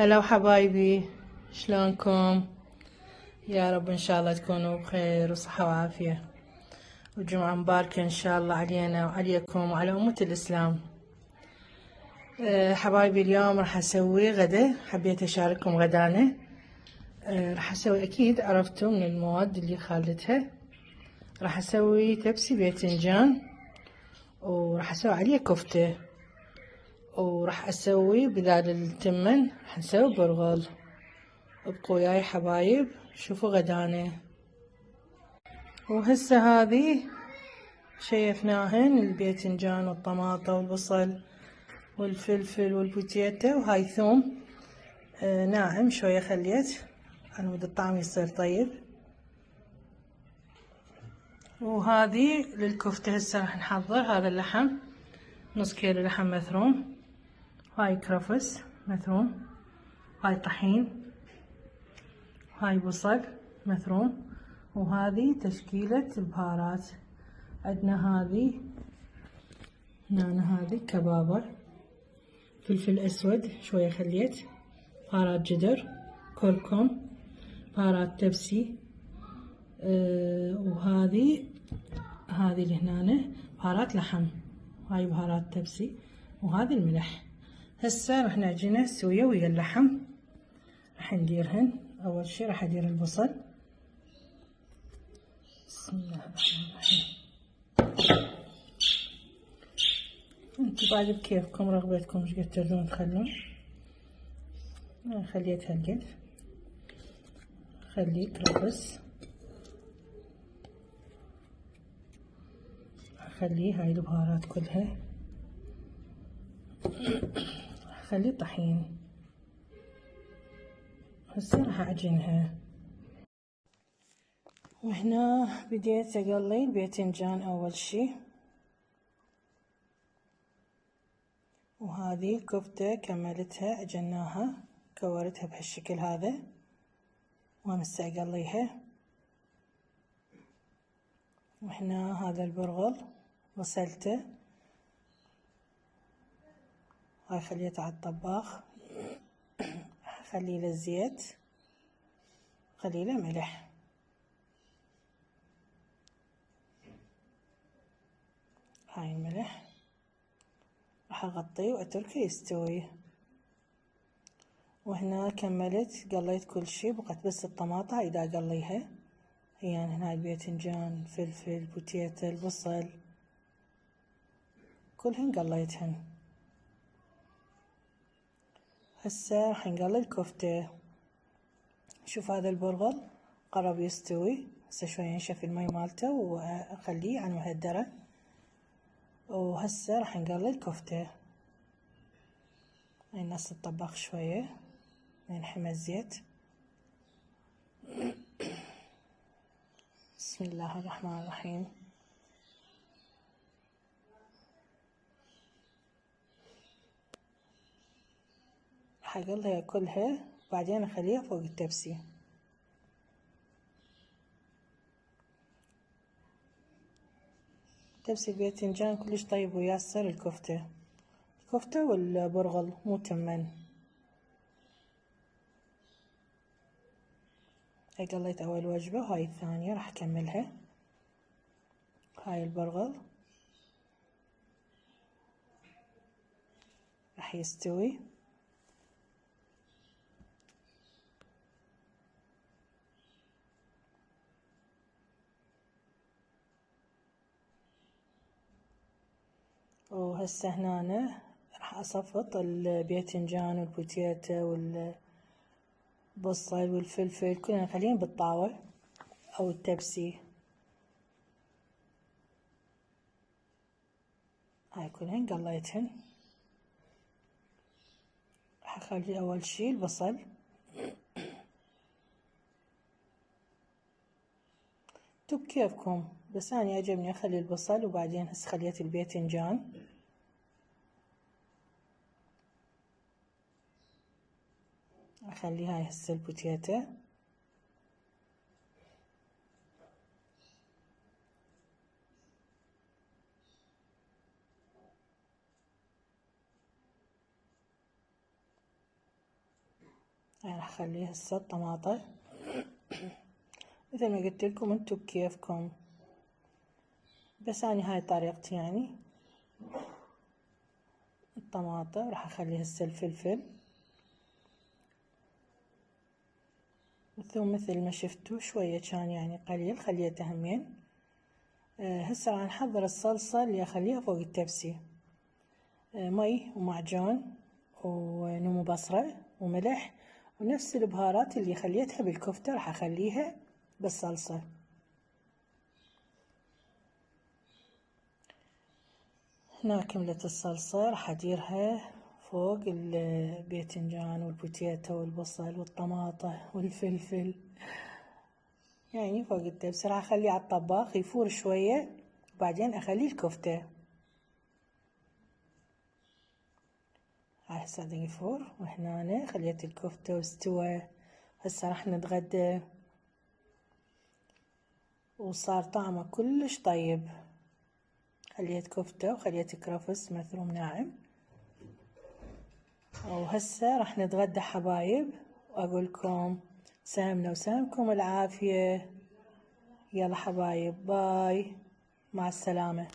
هلا حبايبي، شلونكم؟ يا رب ان شاء الله تكونوا بخير وصحة وعافية، وجمعة مباركة ان شاء الله علينا وعليكم وعلى أمة الإسلام. حبايبي، اليوم راح اسوي غدا، حبيت اشارككم غدانا. راح اسوي، اكيد عرفتوا من المواد اللي خالتها. راح اسوي تبسي باذنجان، وراح اسوي عليه كفتة، وراح اسوي بدال التمن راح اسوي برغل. ابقوا وياي حبايب، شوفوا غدانا. وهسه هذه شيفناهن، الباذنجان والطماطة والبصل والفلفل والبوتيتا، وهاي ثوم ناعم شوية خليت على مود الطعم يصير طيب. وهذه للكفتة هسه راح نحضر. هذا اللحم، نص كيلو لحم مثروم، هاي كرفس مثروم، هاي طحين، هاي بصل مثروم، وهذه تشكيلة البهارات. عندنا هذه هذه كبابة، فلفل أسود شوية خليت، بهارات جدر، كركم، بهارات تبسي، وهذه اللي هنا بهارات لحم، هاي بهارات تبسي، وهذه الملح. هسه راح نعجنه سوية ويا اللحم. راح نديرهن. أول شي راح أدير البصل. بسم الله الرحمن الرحيم. انتو بعد بكيفكم، رغبتكم ايش قد تردون تخلون. خليت هالقد، خليه كرفس، خليه هاي البهارات كلها، خليه طحين. هسه راح اعجنها. وهنا بديت اقلي الباذنجان اول شي، وهذه الكفتة كملتها عجناها، كورتها بهالشكل هذا، وهسه اقليها. وهنا هذا البرغل غسلته، هاي خليته على الطباخ، خليه للزيت، خليه له ملح. هاي الملح راح اغطيه واتركه يستوي. وهنا كملت قليت كل شي، بقت بس الطماطة اذا اقليها. يعني هنا الباذنجان، فلفل، بوتيتا، البصل، كلهن قليتهن. هسه راح نقلي الكفتة. شوف هذا البرغل قرب يستوي، هسه شوي ينشف المي مالته واخليه على مهدرة. وهسه راح نقلي الكفتة. هاي نص الطباخ شوية ينحمى الزيت. بسم الله الرحمن الرحيم. راح اقليها كلها، بعدين اخليها فوق التبسي. تبسي الباذنجان كلش طيب وياسر الكفتة والبرغل مو تمن. هاي قليت اول وجبة، وهاي الثانية راح اكملها. هاي البرغل راح يستوي. وهسه هنا راح اصفط الباذنجان والبوتيتا والبصل والفلفل كلنا نخليهم بالطاوة او التبسي. هاي كلهن قليتهن. راح اخلي اول شي البصل، انتو بكيفكم، بس اني عجبني اخلي البصل، وبعدين هسه خليت الباذنجان. اخلي هاي هسه البوتيتا. يعني راح اخليه هسه الطماطة مثل ما قلت لكم انتو بكيفكم، بس أنا هاي طريقتي يعني. الطماطة راح اخلي هسه الفلفل والثوم مثل ما شفتوا شوية كان يعني قليل، خليته همين. هسه راح نحضر الصلصة اللي اخليها فوق التبسي. مي ومعجون ونمو بصرة وملح ونفس البهارات اللي خليتها بالكفتة راح اخليها بالصلصة. هنا كملت الصلصة، راح اديرها فوق الباذنجان والبوتيتو والبصل والطماطة والفلفل، يعني فوق الدبس. راح اخليه على الطباخ يفور شوية وبعدين اخليه الكفتة. هسه دا يفور وهنا خليت الكفتة واستوى. هسه راح نتغدى وصار طعمه كلش طيب. خليت كفتة وخليت كرفس مثروم ناعم. وهسه راح نتغدى حبايب، واقولكم سامنا وسامكم العافية. يلا حبايب، باي، مع السلامة.